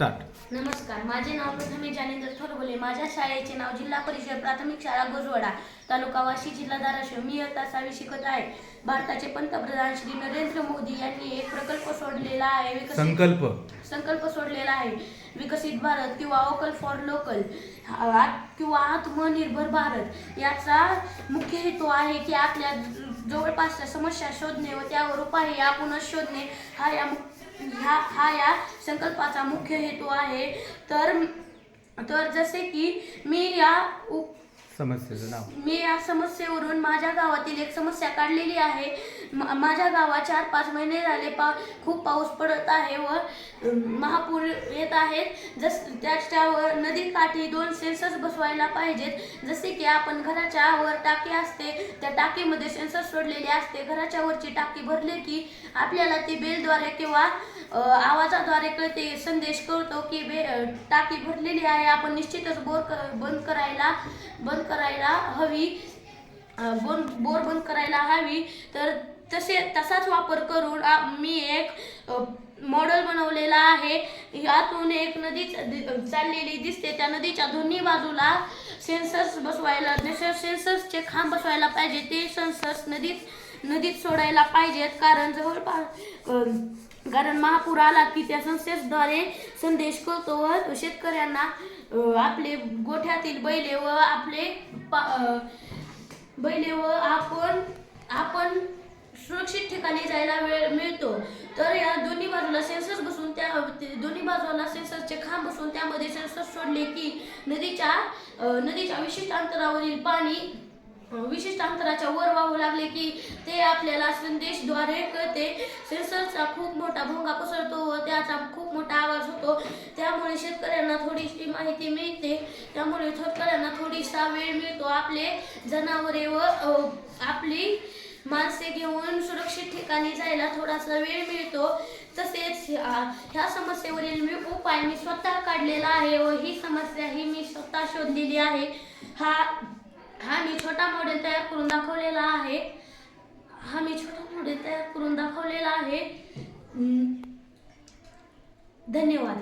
Start. नमस्कार, माझे नाव प्रथमेश जानेंद्र थोरबोले। माझ्या शाळेचे नाव जिल्हा परिषद प्राथमिक शाळा गोजवाडा, तालुका वाशी, जिल्हा धाराशिव। मी इयत्ता 6वी शिकत आहे। भारताचे पंतप्रधान श्री नरेंद्र मोदी यांनी एक प्रकल्प सोडलेला आहे, संकल्प सोडलेला आहे, विकसित भारत किंवा वोकल फॉर लोकल किंवा आत्मनिर्भर भारत। याचा मुख्य हेतू आहे की आपल्या जवळपासच्या समस्या शोधणे व त्यावर उपाय आपणच शोधणे हा या संकल्पाचा मुख्य हेतू आहे। तर जसे की मी या समस्येवरून माझ्या गावातील एक समस्या काढलेली आहे। माझ्या गावात 4-5 महिने झाले खूप पाऊस पडत आहे व महापूर येत आहेत। त्याच्यावर नदी काठी 2 सेन्सर्स बसवायला पाहिजेत। जसे की आपण घराच्या वर टाकी असते, त्या टाकीमध्ये सेन्सर सोडलेले असते। घराच्या वरची टाकी भरले की आपल्याला ती बेलद्वारे किंवा आवाजाद्वारे कळते, संदेश कळतो की टाकी भरलेली आहे। आपण निश्चितच बोर बंद करायला हवी। तर तसाच वापर करून मी एक मॉडेल बनवलेला आहे। यातून एक नदी चाललेली दिसते, त्या नदीच्या दोन्ही बाजूला सेन्सर्सचे खांब बसवायला पाहिजे। ते सेन्सर्स नदीत सोडायला पाहिजेत, कारण महापूर आला की त्या सेन्सर्सद्वारे संदेश कळतो व शेतकऱ्यांना आपले गोठ्यातील बैले व आपण सुरक्षित ठिकाणी जायला वेळ मिळतो। तर या दोन्ही बाजूला सेन्सर्स बसून दोन्ही बाजूला सेन्सर्सचे खांब बसून त्यामध्ये सेन्सर्स सोडले की नदीच्या विशिष्ट अंतरावरील पाणी विशिष्ट अंतराच्या वर वाहू लागले की ते आपल्याला संदेशद्वारे कळते। सेन्सरचा खूप मोठा भोंगा पसरतो व त्याचा खूप मोठा आवाज होतो। त्यामुळे शेतकऱ्यांना थोडीशी माहिती मिळते, त्यामुळे शेतकऱ्यांना थोडीसा वेळ मिळतो। आपले जनावरे व आपली माणसे घेऊन सुरक्षित ठिकाणी जायला थोडासा वेळ मिळतो। तसेच ह्या समस्येवरील उपाय मी स्वतः काढलेला आहे व ही समस्या मी स्वतः शोधलेली आहे। हा मी छोटा मॉडेल तयार करून दाखवलेला आहे। धन्यवाद।